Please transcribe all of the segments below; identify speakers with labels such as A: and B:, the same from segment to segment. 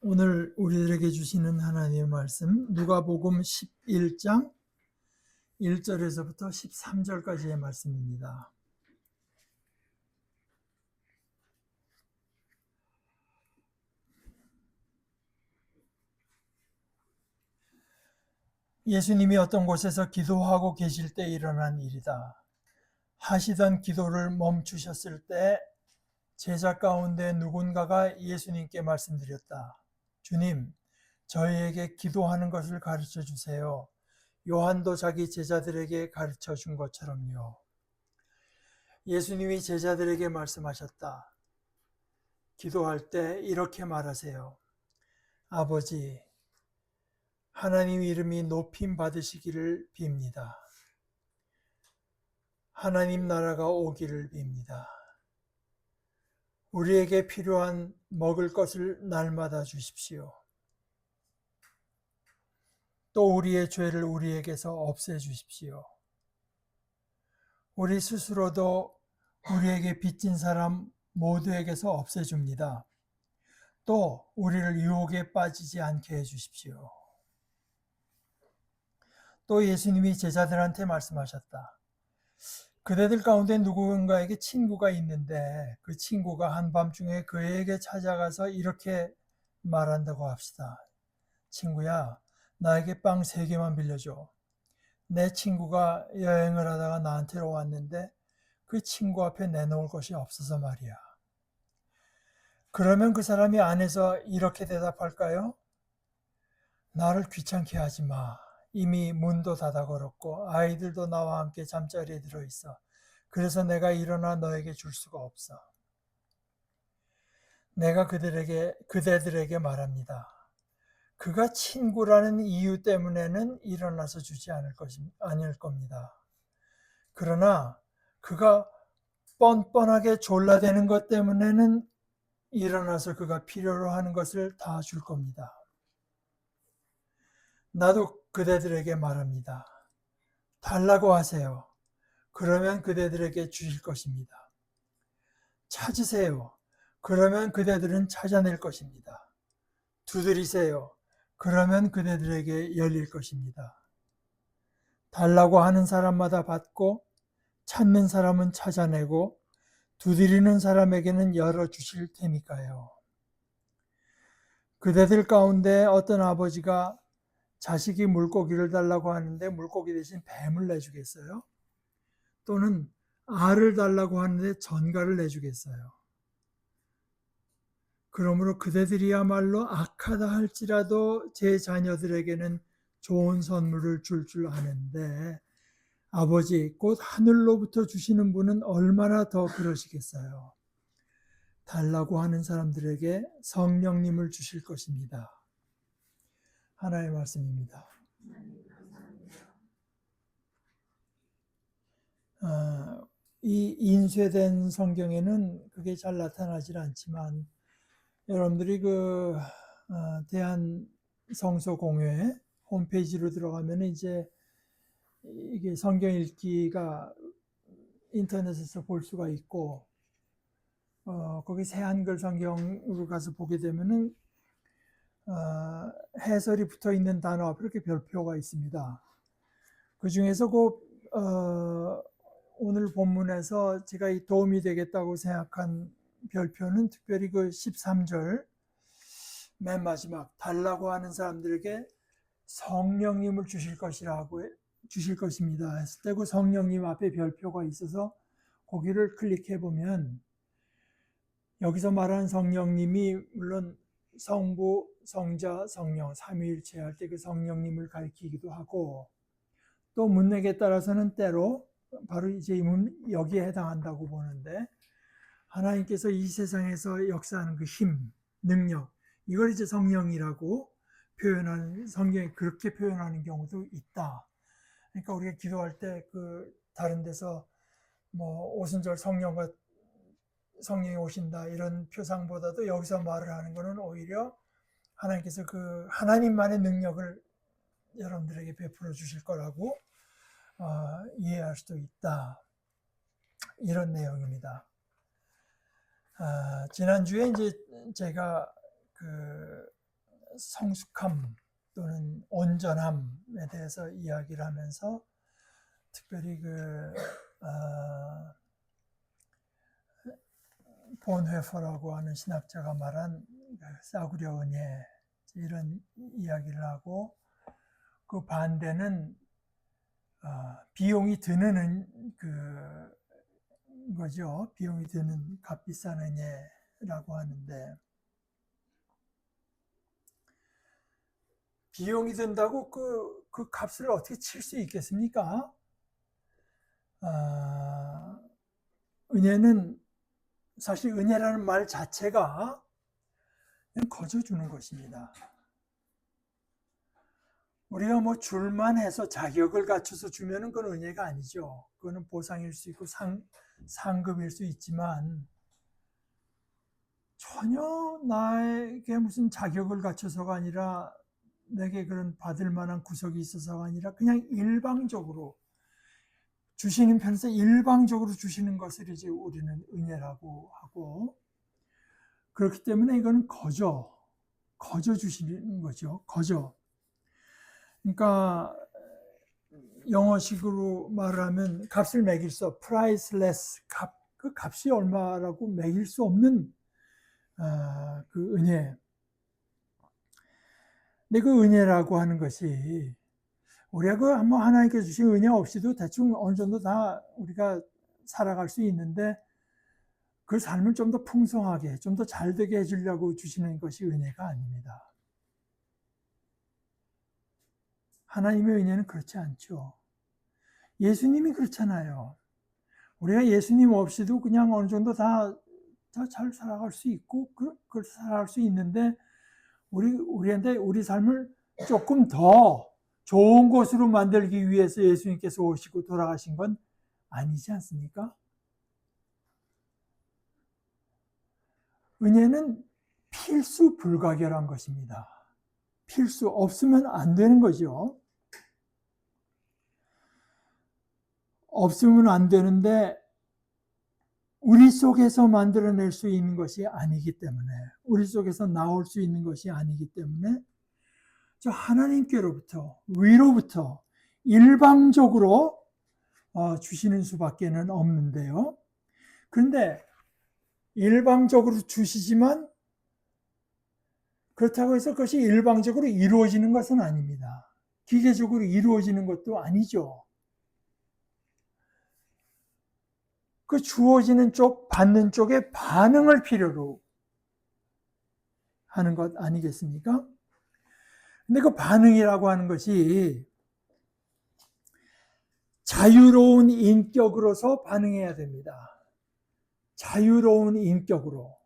A: 오늘 우리들에게 주시는 하나님의 말씀 누가복음 11장 1절에서부터 13절까지의 말씀입니다. 예수님이 어떤 곳에서 기도하고 계실 때 일어난 일이다. 하시던 기도를 멈추셨을 때 제자 가운데 누군가가 예수님께 말씀드렸다. 주님, 저희에게 기도하는 것을 가르쳐 주세요. 요한도 자기 제자들에게 가르쳐 준 것처럼요. 예수님이 제자들에게 말씀하셨다. 기도할 때 이렇게 말하세요. 아버지, 하나님 이름이 높임 받으시기를 빕니다. 하나님 나라가 오기를 빕니다. 우리에게 필요한 먹을 것을 날마다 주십시오. 또 우리의 죄를 우리에게서 없애주십시오. 우리 스스로도 우리에게 빚진 사람 모두에게서 없애줍니다. 또 우리를 유혹에 빠지지 않게 해주십시오. 또 예수님이 제자들한테 말씀하셨다. 그대들 가운데 누군가에게 친구가 있는데 그 친구가 한밤중에 그에게 찾아가서 이렇게 말한다고 합시다. 친구야, 나에게 빵 3개만 빌려줘. 내 친구가 여행을 하다가 나한테로 왔는데 그 친구 앞에 내놓을 것이 없어서 말이야. 그러면 그 사람이 안에서 이렇게 대답할까요? 나를 귀찮게 하지 마. 이미 문도 닫아 걸었고 아이들도 나와 함께 잠자리에 들어있어. 그래서 내가 일어나 너에게 줄 수가 없어. 내가 그대들에게 말합니다. 그가 친구라는 이유 때문에는 일어나서 주지 않을 겁니다. 그러나 그가 뻔뻔하게 졸라대는 것 때문에는 일어나서 그가 필요로 하는 것을 다 줄 겁니다. 나도 그대들에게 말합니다. 달라고 하세요. 그러면 그대들에게 주실 것입니다. 찾으세요. 그러면 그대들은 찾아낼 것입니다. 두드리세요. 그러면 그대들에게 열릴 것입니다. 달라고 하는 사람마다 받고 찾는 사람은 찾아내고 두드리는 사람에게는 열어주실 테니까요. 그대들 가운데 어떤 아버지가 자식이 물고기를 달라고 하는데 물고기 대신 뱀을 내주겠어요? 또는 알을 달라고 하는데 전갈을 내주겠어요? 그러므로 그대들이야말로 악하다 할지라도 제 자녀들에게는 좋은 선물을 줄 아는데 아버지 곧 하늘로부터 주시는 분은 얼마나 더 그러시겠어요. 달라고 하는 사람들에게 성령님을 주실 것입니다. 하나의 말씀입니다. 이 인쇄된 성경에는 그게 잘 나타나질 않지만 여러분들이 대한 성서공회 홈페이지로 들어가면 이제 이게 성경 읽기가 인터넷에서 볼 수가 있고 거기 새 한글 성경으로 가서 보게 되면은 해설이 붙어 있는 단어 앞에 이렇게 별표가 있습니다. 그 중에서 오늘 본문에서 제가 도움이 되겠다고 생각한 별표는 특별히 그 13절 맨 마지막 달라고 하는 사람들에게 성령님을 주실 것입니다 했을 때 그 성령님 앞에 별표가 있어서 거기를 클릭해 보면 여기서 말하는 성령님이 물론 성부, 성자, 성령 삼위일체 할 때 그 성령님을 가리키기도 하고 또 문맥에 따라서는 때로 바로 이제 여기에 해당한다고 보는데 하나님께서 이 세상에서 역사하는 그 힘, 능력 이걸 이제 성령이라고 표현하는 성경에 그렇게 표현하는 경우도 있다. 그러니까 우리가 기도할 때 다른 데서 오순절 성령이 오신다 이런 표상보다도 여기서 말을 하는 것은 오히려 하나님께서 그 하나님만의 능력을 여러분들에게 베풀어 주실 거라고 이해할 수도 있다. 이런 내용입니다. 지난주에 이제 제가 성숙함 또는 온전함에 대해서 이야기를 하면서 특별히 본회퍼라고 하는 신학자가 말한 싸구려 은혜 이런 이야기를 하고 그 반대는 비용이 드는 거죠. 비용이 드는 값비싼 은혜라고 하는데 비용이 든다고 그 값을 어떻게 칠 수 있겠습니까? 은혜는 사실 은혜라는 말 자체가 그냥 거저주는 것입니다. 우리가 뭐 줄만 해서 자격을 갖춰서 주면은 그건 은혜가 아니죠. 그거는 보상일 수 있고 상급일 수 있지만 전혀 나에게 무슨 자격을 갖춰서가 아니라 내게 그런 받을 만한 구석이 있어서가 아니라 그냥 일방적으로 주시는 편에서 일방적으로 주시는 것을 이제 우리는 은혜라고 하고 그렇기 때문에 이거는 거저 주시는 거죠. 거저. 그러니까 영어식으로 말하면 값을 매길 수 없, priceless 그 값이 얼마라고 매길 수 없는 그 은혜. 근데 그 은혜라고 하는 것이 우리가 뭐 하나님께서 주신 은혜 없이도 대충 어느 정도 다 우리가 살아갈 수 있는데 그 삶을 좀 더 풍성하게, 좀 더 잘되게 해주려고 주시는 것이 은혜가 아닙니다. 하나님의 은혜는 그렇지 않죠. 예수님이 그렇잖아요. 우리가 예수님 없이도 그냥 어느 정도 다 잘 살아갈 수 있고, 그렇게 살아갈 수 있는데, 우리한테 우리 삶을 조금 더 좋은 곳으로 만들기 위해서 예수님께서 오시고 돌아가신 건 아니지 않습니까? 은혜는 필수 불가결한 것입니다. 필수 없으면 안 되는 거죠. 없으면 안 되는데 우리 속에서 만들어낼 수 있는 것이 아니기 때문에 우리 속에서 나올 수 있는 것이 아니기 때문에 저 하나님께로부터 위로부터 일방적으로 주시는 수밖에는 없는데요. 그런데 일방적으로 주시지만 그렇다고 해서 그것이 일방적으로 이루어지는 것은 아닙니다. 기계적으로 이루어지는 것도 아니죠. 그 주어지는 쪽, 받는 쪽의 반응을 필요로 하는 것 아니겠습니까? 근데 그 반응이라고 하는 것이 자유로운 인격으로서 반응해야 됩니다. 자유로운 인격으로.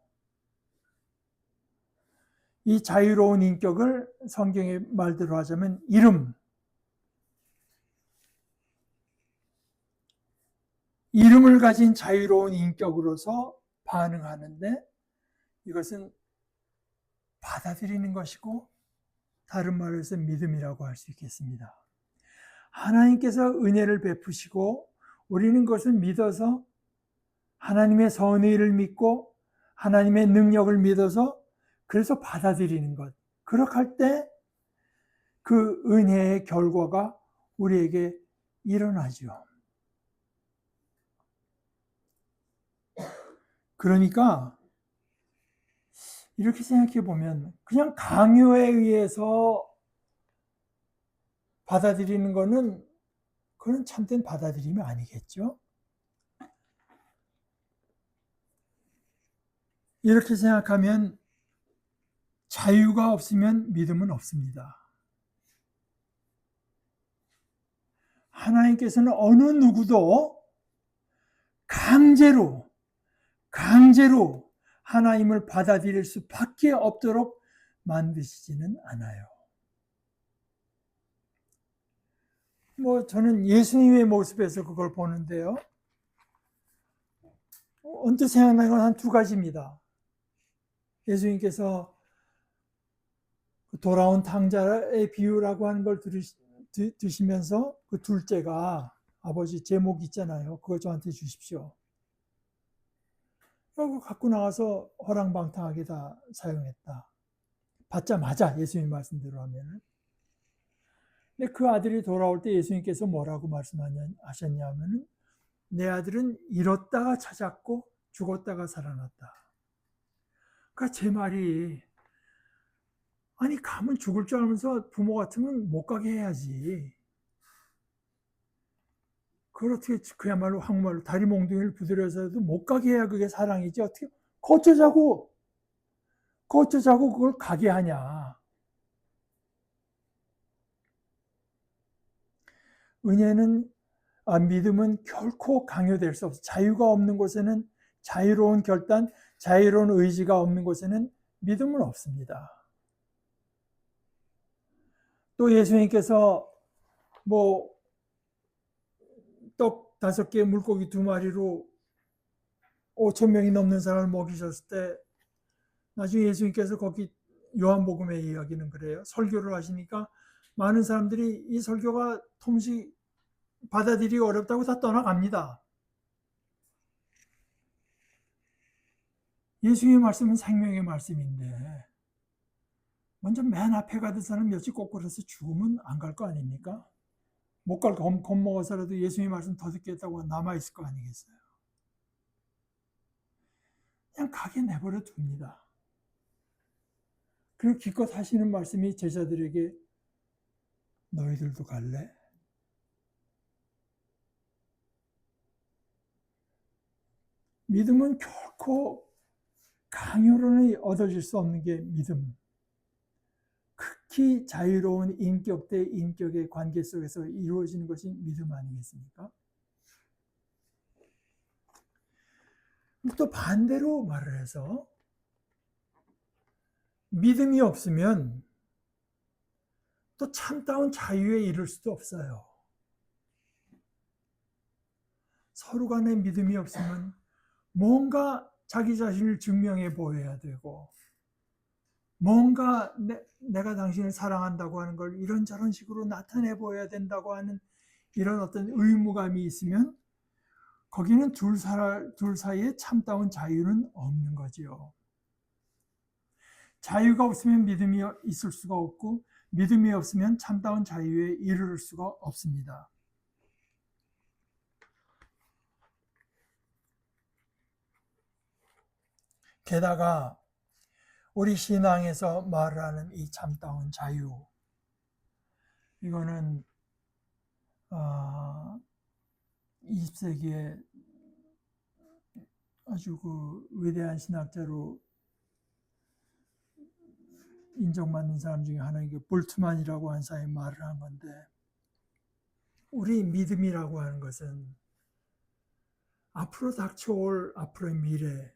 A: 이 자유로운 인격을 성경의 말대로 하자면 이름을 가진 자유로운 인격으로서 반응하는데 이것은 받아들이는 것이고 다른 말로 해서 믿음이라고 할 수 있겠습니다. 하나님께서 은혜를 베푸시고 우리는 그것을 믿어서 하나님의 선의를 믿고 하나님의 능력을 믿어서 그래서 받아들이는 것. 그렇게 할 때 그 은혜의 결과가 우리에게 일어나죠. 그러니까 이렇게 생각해 보면 그냥 강요에 의해서 받아들이는 거는 그건 참된 받아들임이 아니겠죠. 이렇게 생각하면 자유가 없으면 믿음은 없습니다. 하나님께서는 어느 누구도 강제로 하나님을 받아들일 수밖에 없도록 만드시지는 않아요. 저는 예수님의 모습에서 그걸 보는데요. 언뜻 생각나는 건 한 두 가지입니다. 예수님께서 돌아온 탕자의 비유라고 하는 걸 드시면서 그 둘째가 아버지 제목 있잖아요. 그거 저한테 주십시오. 그거 갖고 나가서 허랑방탕하게 다 사용했다. 받자마자 예수님 말씀대로 하면은. 근데 그 아들이 돌아올 때 예수님께서 뭐라고 말씀하셨냐면은 내 아들은 잃었다가 찾았고 죽었다가 살아났다. 그러니까 제 말이 아니 가면 죽을 줄 알면서 부모 같으면 못 가게 해야지. 그걸 어떻게 그야말로 한국말로 다리 몽둥이를 부드려서도 못 가게 해야 그게 사랑이지. 어떻게 거쳐자고 그걸 가게 하냐. 믿음은 결코 강요될 수 없어. 자유가 없는 곳에는 자유로운 결단, 자유로운 의지가 없는 곳에는 믿음은 없습니다. 또 예수님께서 떡 5개, 물고기 2마리로 5,000명이 넘는 사람을 먹이셨을 때 나중에 예수님께서 거기 요한복음의 이야기는 그래요. 설교를 하시니까 많은 사람들이 이 설교가 도무지 받아들이기 어렵다고 다 떠나갑니다. 예수님의 말씀은 생명의 말씀인데 먼저 맨 앞에 가던 사람 몇이 꼬꾸라서 죽으면 안 갈 거 아닙니까? 못 갈 겁먹어서라도 예수님의 말씀 더 듣겠다고 남아있을 거 아니겠어요? 그냥 가게 내버려 둡니다. 그리고 기껏 하시는 말씀이 제자들에게 너희들도 갈래? 믿음은 결코 강요로는 얻어질 수 없는 게 믿음. 극히 자유로운 인격 대 인격의 관계 속에서 이루어지는 것이 믿음 아니겠습니까? 또 반대로 말을 해서 믿음이 없으면 또 참다운 자유에 이를 수도 없어요. 서로 간에 믿음이 없으면 뭔가 자기 자신을 증명해 보여야 되고 뭔가 내가 당신을 사랑한다고 하는 걸 이런저런 식으로 나타내 보여야 된다고 하는 이런 어떤 의무감이 있으면 거기는 둘 사이에 참다운 자유는 없는 거지요. 자유가 없으면 믿음이 있을 수가 없고 믿음이 없으면 참다운 자유에 이르를 수가 없습니다. 게다가 우리 신앙에서 말하는 이 참다운 자유, 이거는 20세기에 아주 위대한 신학자로 인정받는 사람 중에 하나인 게 볼트만이라고 하는 사람이 말을 한 건데, 우리 믿음이라고 하는 것은 앞으로 닥쳐올 앞으로의 미래에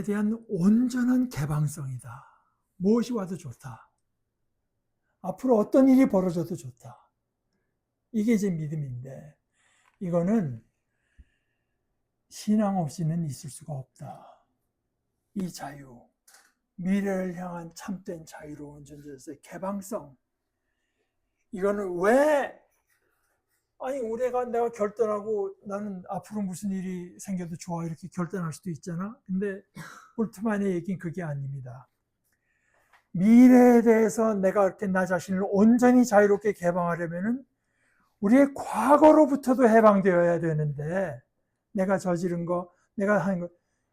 A: 대한 온전한 개방성이다. 무엇이 와도 좋다. 앞으로 어떤 일이 벌어져도 좋다. 이게 이제 믿음인데, 이거는 신앙 없이는 있을 수가 없다. 이 자유, 미래를 향한 참된 자유로운 존재에서의 개방성, 이거는 왜 내가 결단하고 나는 앞으로 무슨 일이 생겨도 좋아 이렇게 결단할 수도 있잖아. 근데 볼트만의 얘기는 그게 아닙니다. 미래에 대해서 내가 이렇게 나 자신을 온전히 자유롭게 개방하려면은 우리의 과거로부터도 해방되어야 되는데, 내가 저지른 거, 내가 하는 거,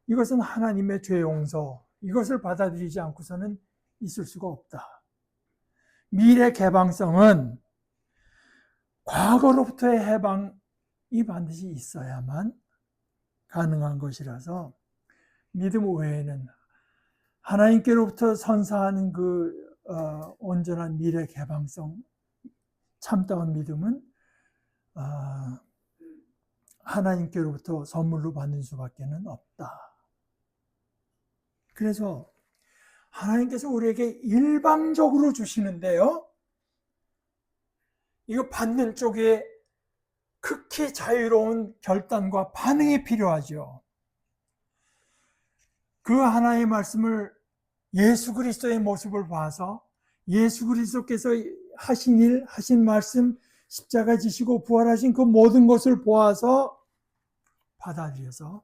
A: 이것은 하나님의 죄 용서, 이것을 받아들이지 않고서는 있을 수가 없다. 미래 개방성은 과거로부터의 해방이 반드시 있어야만 가능한 것이라서 믿음 외에는 하나님께로부터 선사하는 온전한 미래 개방성, 참다운 믿음은 하나님께로부터 선물로 받는 수밖에 없다. 그래서 하나님께서 우리에게 일방적으로 주시는데요, 이거 받는 쪽에 극히 자유로운 결단과 반응이 필요하죠. 그 하나의 말씀을 예수 그리스도의 모습을 봐서 예수 그리스도께서 하신 일, 하신 말씀, 십자가 지시고 부활하신 그 모든 것을 보아서 받아들여서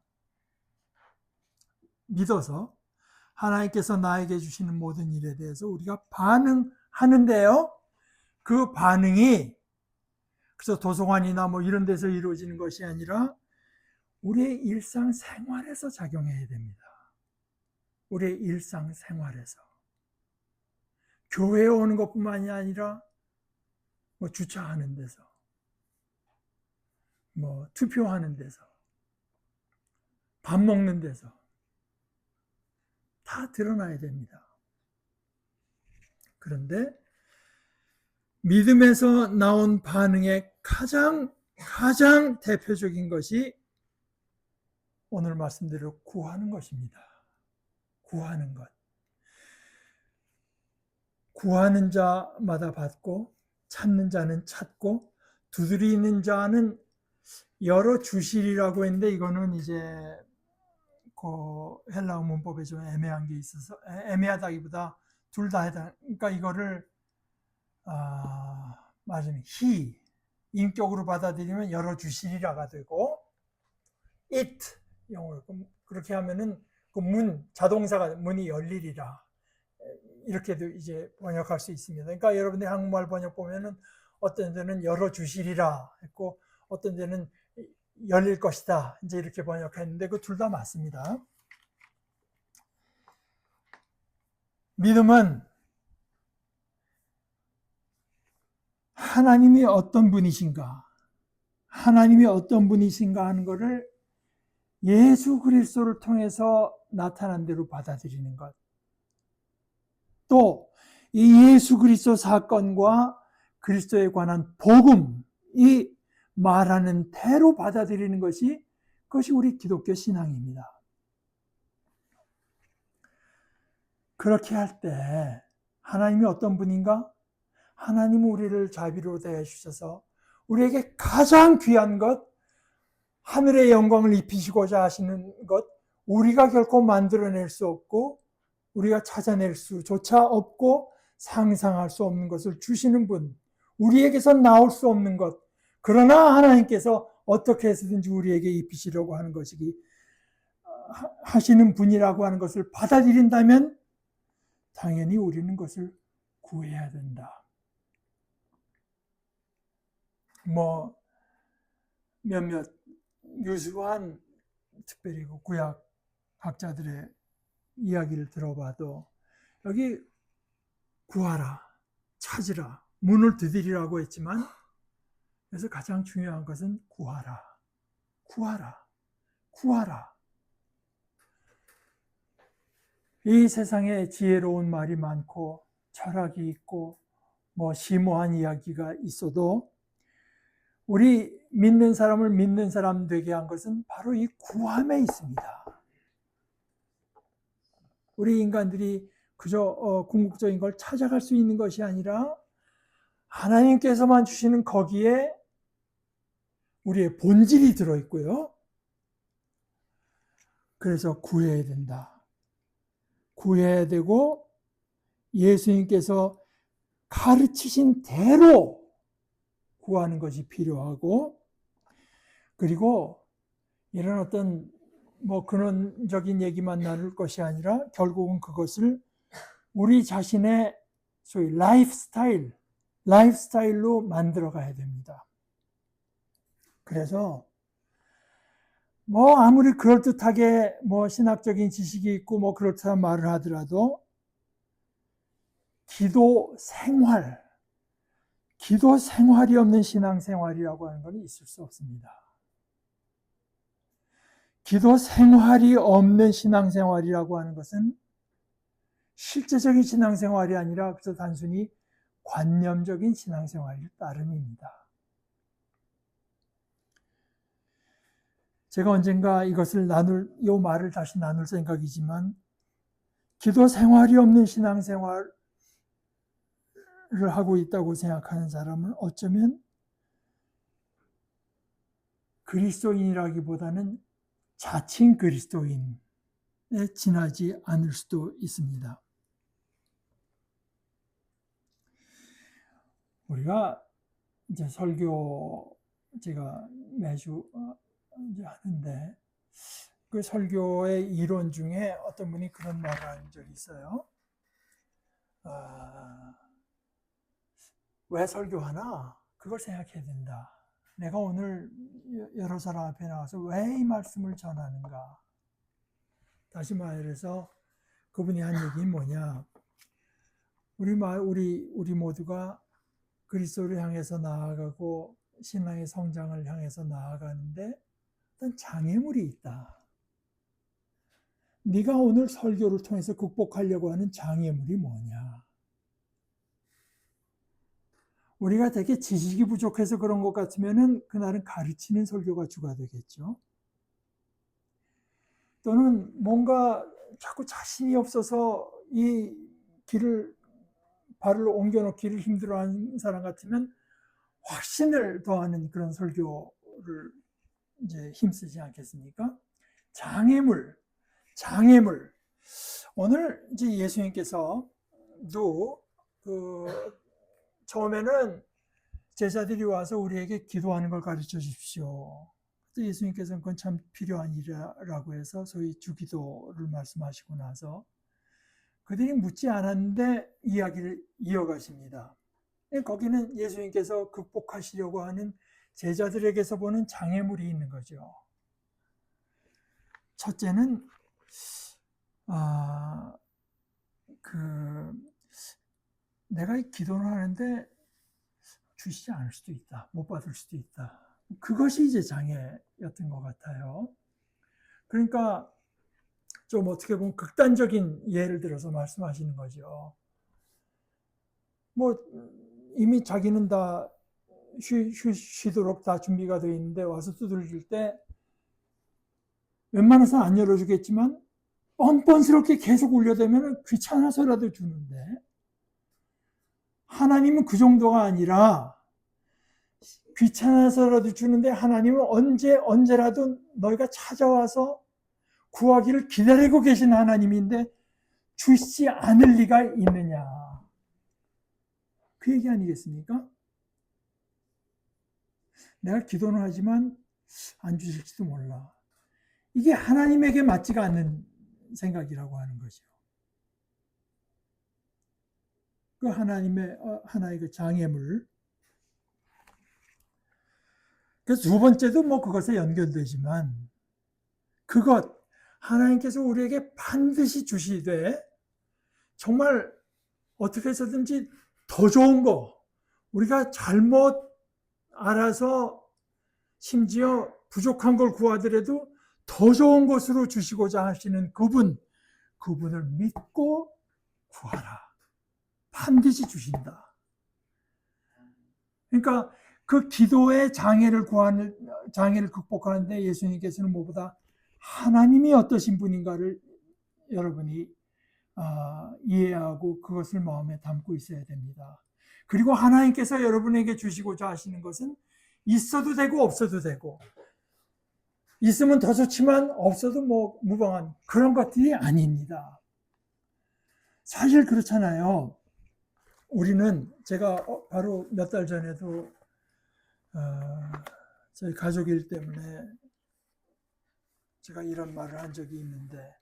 A: 믿어서 하나님께서 나에게 주시는 모든 일에 대해서 우리가 반응하는데요. 그 반응이 그래서 도서관이나 뭐 이런 데서 이루어지는 것이 아니라 우리의 일상생활에서 작용해야 됩니다. 우리의 일상생활에서. 교회에 오는 것뿐만이 아니라 뭐 주차하는 데서, 뭐 투표하는 데서, 밥 먹는 데서 다 드러나야 됩니다. 그런데 믿음에서 나온 반응의 가장 대표적인 것이 오늘 말씀대로 구하는 것입니다. 구하는 것. 구하는 자마다 받고 찾는 자는 찾고 두드리는 자는 열어 주시리라고 했는데 이거는 이제 그 헬라어 문법에 좀 애매한 게 있어서 애매하다기보다 둘 다 해당. 그러니까 이거를 말하자면 he 인격으로 받아들이면 열어 주시리라가 되고 it 영어로 그렇게 하면은 그 문 자동사가 문이 열리리라 이렇게도 이제 번역할 수 있습니다. 그러니까 여러분들이 한국말 번역 보면은 어떤 데는 열어 주시리라 했고 어떤 데는 열릴 것이다 이제 이렇게 번역했는데 그 둘 다 맞습니다. 믿음은 하나님이 어떤 분이신가 하는 것을 예수 그리스도를 통해서 나타난 대로 받아들이는 것. 또 이 예수 그리스도 사건과 그리스도에 관한 복음이 말하는 대로 받아들이는 것이 그것이 우리 기독교 신앙입니다. 그렇게 할 때 하나님이 어떤 분인가? 하나님은 우리를 자비로 대해주셔서 우리에게 가장 귀한 것, 하늘의 영광을 입히시고자 하시는 것, 우리가 결코 만들어낼 수 없고 우리가 찾아낼 수조차 없고 상상할 수 없는 것을 주시는 분, 우리에게서 나올 수 없는 것, 그러나 하나님께서 어떻게 해서든지 우리에게 입히시려고 하는 것이기 하시는 분이라고 하는 것을 받아들인다면 당연히 우리는 그것을 구해야 된다. 뭐 몇몇 유수한 특별히 구약 학자들의 이야기를 들어봐도 여기 구하라, 찾으라, 문을 두드리라고 했지만 그래서 가장 중요한 것은 구하라, 구하라, 구하라. 이 세상에 지혜로운 말이 많고 철학이 있고 뭐 심오한 이야기가 있어도 우리 믿는 사람을 믿는 사람 되게 한 것은 바로 이 구함에 있습니다. 우리 인간들이 그저 궁극적인 걸 찾아갈 수 있는 것이 아니라 하나님께서만 주시는 거기에 우리의 본질이 들어있고요. 그래서 구해야 된다. 구해야 되고 예수님께서 가르치신 대로 구하는 것이 필요하고 그리고 이런 어떤 뭐 근원적인 얘기만 나눌 것이 아니라 결국은 그것을 우리 자신의 소위 라이프스타일로 만들어 가야 됩니다. 그래서 뭐 아무리 그럴듯하게 뭐 신학적인 지식이 있고 뭐 그렇다는 말을 하더라도 기도 생활이 없는 신앙생활이라고 하는 건 있을 수 없습니다. 기도 생활이 없는 신앙생활이라고 하는 것은 실제적인 신앙생활이 아니라 그저 단순히 관념적인 신앙생활일 따름입니다. 제가 언젠가 이 말을 다시 나눌 생각이지만 기도 생활이 없는 신앙생활을 하고 있다고 생각하는 사람은 어쩌면 그리스도인이라기보다는 자칭 그리스도인에 지나지 않을 수도 있습니다. 우리가 이제 설교 제가 매주 이제 하는데 그 설교의 이론 중에 어떤 분이 그런 말을 한 적이 있어요. 왜 설교하나? 그걸 생각해야 된다. 내가 오늘 여러 사람 앞에 나와서 왜 이 말씀을 전하는가? 다시 말해서 그분이 한 얘기는 뭐냐? 우리 모두가 그리스도를 향해서 나아가고 신앙의 성장을 향해서 나아가는데 어떤 장애물이 있다. 네가 오늘 설교를 통해서 극복하려고 하는 장애물이 뭐냐? 우리가 되게 지식이 부족해서 그런 것 같으면은 그날은 가르치는 설교가 주가 되겠죠. 또는 뭔가 자꾸 자신이 없어서 이 발을 옮겨놓기를 힘들어하는 사람 같으면 확신을 더하는 그런 설교를 이제 힘쓰지 않겠습니까? 장애물. 오늘 이제 예수님께서도 처음에는 제자들이 와서 우리에게 기도하는 걸 가르쳐 주십시오. 예수님께서는 그건 참 필요한 일이라고 해서 소위 주기도를 말씀하시고 나서 그들이 묻지 않았는데 이야기를 이어가십니다. 거기는 예수님께서 극복하시려고 하는 제자들에게서 보는 장애물이 있는 거죠. 첫째는 내가 기도를 하는데 주시지 않을 수도 있다. 못 받을 수도 있다. 그것이 이제 장애였던 것 같아요. 그러니까 좀 어떻게 보면 극단적인 예를 들어서 말씀하시는 거죠. 뭐 이미 자기는 다 쉬도록 다 준비가 되어 있는데 와서 두들길 때 웬만해서는 안 열어주겠지만 뻔뻔스럽게 계속 울려대면 귀찮아서라도 주는데 하나님은 그 정도가 아니라 귀찮아서라도 주는데 하나님은 언제라도 너희가 찾아와서 구하기를 기다리고 계신 하나님인데 주시지 않을 리가 있느냐. 그 얘기 아니겠습니까? 내가 기도는 하지만 안 주실지도 몰라. 이게 하나님에게 맞지가 않는 생각이라고 하는 거죠. 그 하나님의 하나의 그 장애물. 그래서 두 번째도 뭐 그것에 연결되지만 하나님께서 우리에게 반드시 주시되 정말 어떻게 해서든지 더 좋은 거 우리가 잘못 알아서 심지어 부족한 걸 구하더라도 더 좋은 것으로 주시고자 하시는 그분을 믿고 구하라. 반드시 주신다. 그러니까 그 기도의 장애를 극복하는데 예수님께서는 무엇보다 하나님이 어떠신 분인가를 여러분이 이해하고 그것을 마음에 담고 있어야 됩니다. 그리고 하나님께서 여러분에게 주시고자 하시는 것은 있어도 되고 없어도 되고 있으면 더 좋지만 없어도 뭐 무방한 그런 것들이 아닙니다. 사실 그렇잖아요. 우리는 제가 바로 몇 달 전에도 저희 가족일 때문에 제가 이런 말을 한 적이 있는데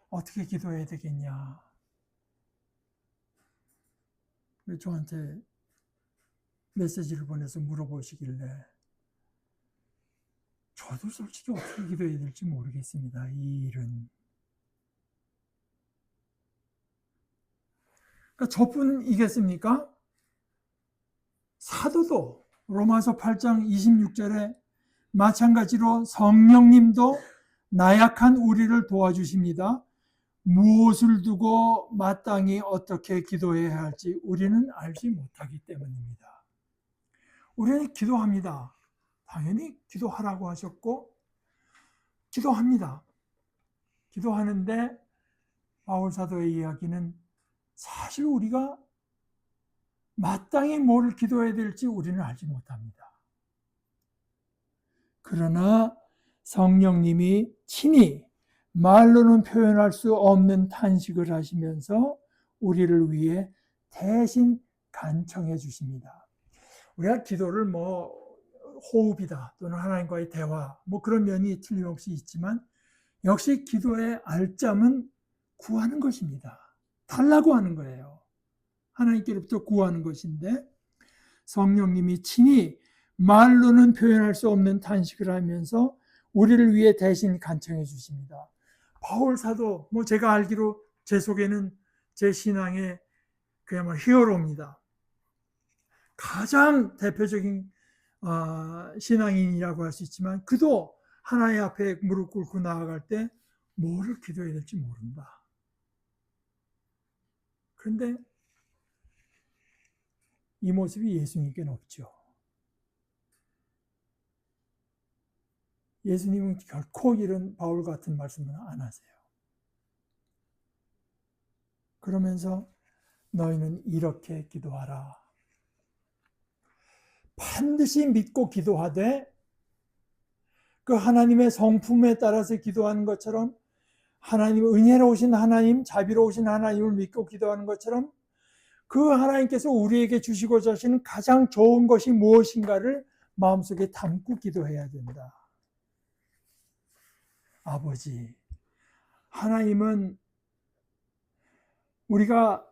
A: 어떻게 기도해야 되겠냐. 저한테 메시지를 보내서 물어보시길래 저도 솔직히 어떻게 기도해야 될지 모르겠습니다. 이 일은. 그러니까 저뿐이겠습니까? 사도도 로마서 8장 26절에 마찬가지로 성령님도 나약한 우리를 도와주십니다. 무엇을 두고 마땅히 어떻게 기도해야 할지 우리는 알지 못하기 때문입니다. 우리는 기도합니다. 당연히 기도하라고 하셨고 기도합니다. 기도하는데 바울 사도의 이야기는 사실 우리가 마땅히 뭘 기도해야 될지 우리는 알지 못합니다. 그러나 성령님이 친히 말로는 표현할 수 없는 탄식을 하시면서 우리를 위해 대신 간청해 주십니다. 우리가 기도를 호흡이다 또는 하나님과의 대화 뭐 그런 면이 틀림없이 있지만 역시 기도의 알점은 구하는 것입니다. 달라고 하는 거예요. 하나님께로부터 구하는 것인데 성령님이 친히 말로는 표현할 수 없는 탄식을 하면서 우리를 위해 대신 간청해 주십니다. 바울 사도 뭐 제가 알기로 제 속에는 제 신앙의 그야말로 히어로입니다. 가장 대표적인 신앙인이라고 할 수 있지만 그도 하나님 앞에 무릎 꿇고 나아갈 때 뭐를 기도해야 될지 모른다. 그런데 이 모습이 예수님께는 없죠. 예수님은 결코 이런 바울 같은 말씀은 안 하세요. 그러면서 너희는 이렇게 기도하라. 반드시 믿고 기도하되 그 하나님의 성품에 따라서 기도하는 것처럼 하나님 은혜로우신 하나님, 자비로우신 하나님을 믿고 기도하는 것처럼 그 하나님께서 우리에게 주시고자 하시는 가장 좋은 것이 무엇인가를 마음속에 담고 기도해야 된다. 아버지, 하나님은 우리가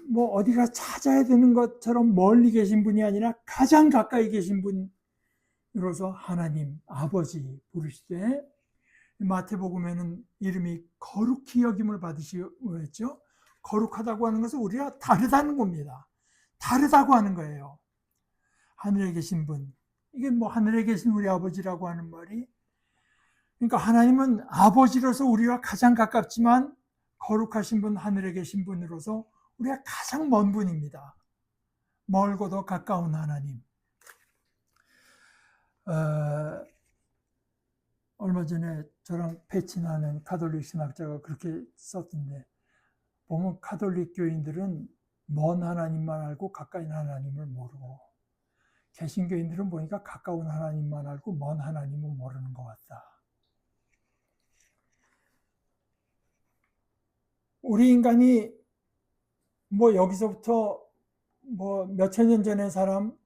A: 뭐 어디가 찾아야 되는 것처럼 멀리 계신 분이 아니라 가장 가까이 계신 분으로서 하나님, 아버지 부르시되 마태복음에는 이름이 거룩히 여김을 받으시고 했죠. 거룩하다고 하는 것은 우리가 다르다는 겁니다. 다르다고 하는 거예요. 하늘에 계신 분, 이게 뭐 하늘에 계신 우리 아버지라고 하는 말이 그러니까 하나님은 아버지로서 우리와 가장 가깝지만 거룩하신 분, 하늘에 계신 분으로서 우리가 가장 먼 분입니다. 멀고도 가까운 하나님. 얼마 전에 저랑 패친하는 가톨릭 신학자가 그렇게 썼던데 보면 가톨릭 교인들은 먼 하나님만 알고 가까이 하나님을 모르고 개신교인들은 보니까 가까운 하나님만 알고 먼 하나님은 모르는 것 같다. 우리 인간이 뭐 여기서부터 뭐 몇천 년 전의 사람,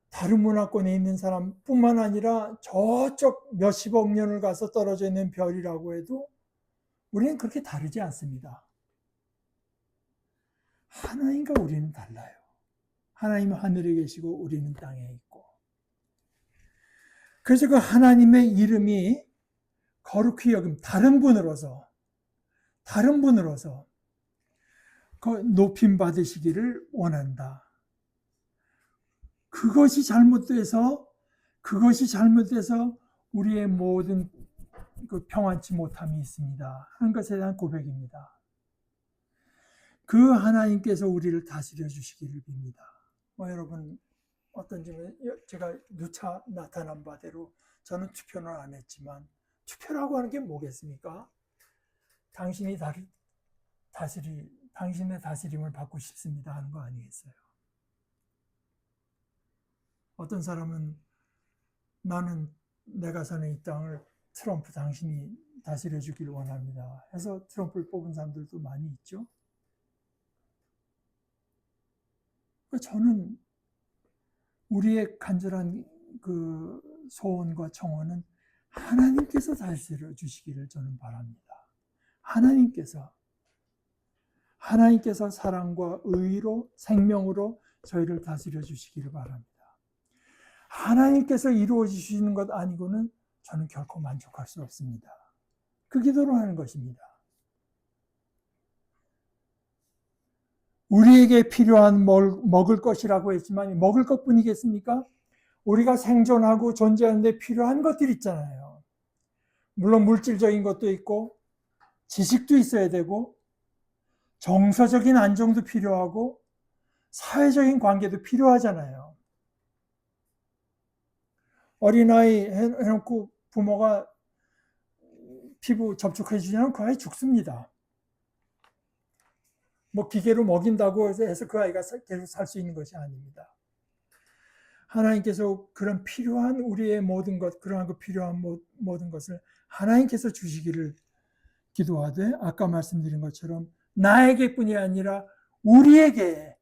A: 다른 문화권에 있는 사람뿐만 아니라 저쪽 몇십억 년을 가서 떨어져 있는 별이라고 해도 우리는 그렇게 다르지 않습니다. 하나님과 우리는 달라요. 하나님은 하늘에 계시고 우리는 땅에 있고. 그래서 그 하나님의 이름이 거룩히 여김, 다른 분으로서 그 높임 받으시기를 원한다. 그것이 잘못돼서 우리의 모든 그 평안치 못함이 있습니다. 하는 것에 대한 고백입니다. 그 하나님께서 우리를 다스려 주시기를 빕니다. 여러분 어떤 점에 제가 누차 나타난 바대로 저는 투표는 안 했지만 투표라고 하는 게 뭐겠습니까? 당신의 다스림을 받고 싶습니다 하는 거 아니겠어요? 어떤 사람은 나는 내가 사는 이 땅을 트럼프 당신이 다스려 주기를 원합니다 해서 트럼프를 뽑은 사람들도 많이 있죠. 저는 우리의 간절한 그 소원과 청원은 하나님께서 다스려 주시기를 저는 바랍니다. 하나님께서 사랑과 의로 생명으로 저희를 다스려 주시기를 바랍니다. 하나님께서 이루어 주시는 것 아니고는 저는 결코 만족할 수 없습니다. 그 기도로 하는 것입니다. 우리에게 필요한 먹을 것이라고 했지만 먹을 것뿐이겠습니까? 우리가 생존하고 존재하는 데 필요한 것들이 있잖아요. 물론 물질적인 것도 있고 지식도 있어야 되고 정서적인 안정도 필요하고 사회적인 관계도 필요하잖아요. 어린아이 해놓고 부모가 피부 접촉해 주지 않으면 그 아이 죽습니다. 뭐 기계로 먹인다고 해서 그 아이가 계속 살 수 있는 것이 아닙니다. 하나님께서 그런 필요한 우리의 모든 것, 그러한 그 필요한 모든 것을 하나님께서 주시기를 기도하되 아까 말씀드린 것처럼 나에게뿐이 아니라 우리에게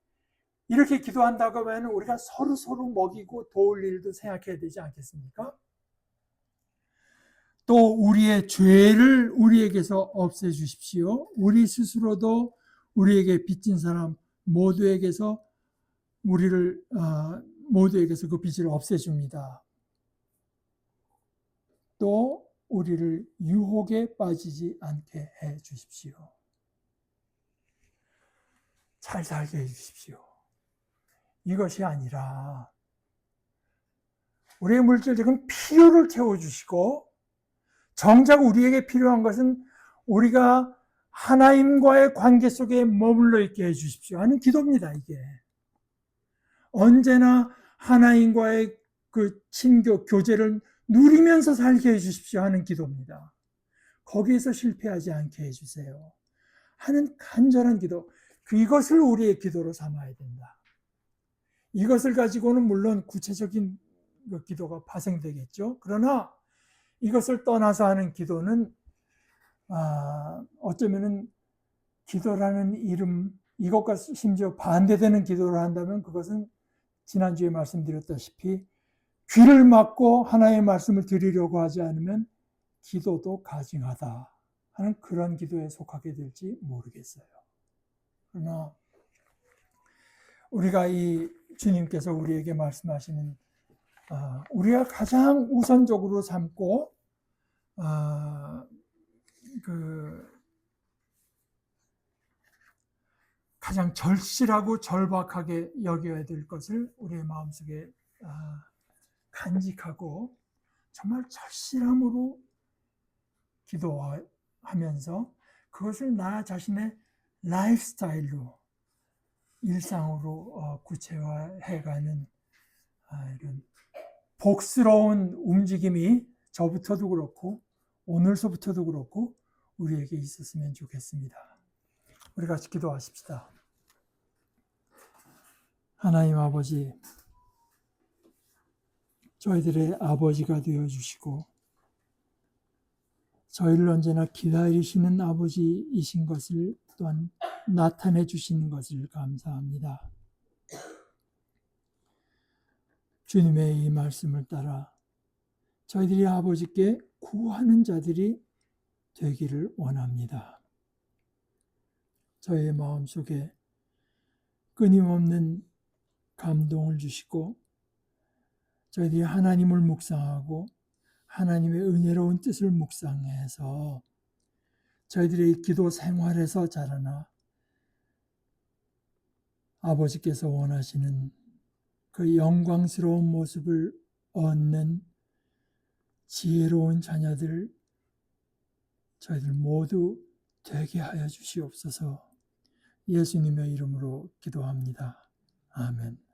A: 이렇게 기도한다고 하면 우리가 서로 먹이고 도울 일도 생각해야 되지 않겠습니까? 또 우리의 죄를 우리에게서 없애주십시오. 우리 스스로도 우리에게 빚진 사람 모두에게서 모두에게서 그 빚을 없애줍니다. 또 우리를 유혹에 빠지지 않게 해주십시오. 잘 살게 해주십시오. 이것이 아니라 우리의 물질적인 필요를 채워주시고, 정작 우리에게 필요한 것은 우리가 하나님과의 관계 속에 머물러 있게 해주십시오 하는 기도입니다. 이게 언제나 하나님과의 그 친교, 교제를 누리면서 살게 해주십시오 하는 기도입니다. 거기에서 실패하지 않게 해주세요 하는 간절한 기도, 이것을 우리의 기도로 삼아야 된다. 이것을 가지고는 물론 구체적인 기도가 파생되겠죠. 그러나 이것을 떠나서 하는 기도는 어쩌면은 기도라는 이름, 이것과 심지어 반대되는 기도를 한다면 그것은 지난주에 말씀드렸다시피 귀를 막고 하나님의 말씀을 드리려고 하지 않으면 기도도 가증하다 하는 그런 기도에 속하게 될지 모르겠어요. 그러나 우리가 이 주님께서 우리에게 말씀하시는 우리가 가장 우선적으로 삼고 가장 절실하고 절박하게 여겨야 될 것을 우리의 마음속에 간직하고 정말 절실함으로 기도하면서 그것을 나 자신의 라이프 스타일로, 일상으로 구체화해가는 이런 복스러운 움직임이 저부터도 그렇고 오늘서부터도 그렇고 우리에게 있었으면 좋겠습니다. 우리 같이 기도하십시다. 하나님 아버지, 저희들의 아버지가 되어주시고 저희를 언제나 기다리시는 아버지이신 것을 또한 나타내 주시는 것을 감사합니다. 주님의 이 말씀을 따라 저희들이 아버지께 구하는 자들이 되기를 원합니다. 저희의 마음속에 끊임없는 감동을 주시고 저희들이 하나님을 묵상하고 하나님의 은혜로운 뜻을 묵상해서 저희들의 기도 생활에서 자라나 아버지께서 원하시는 그 영광스러운 모습을 얻는 지혜로운 자녀들 저희들 모두 되게 하여 주시옵소서. 예수님의 이름으로 기도합니다. 아멘.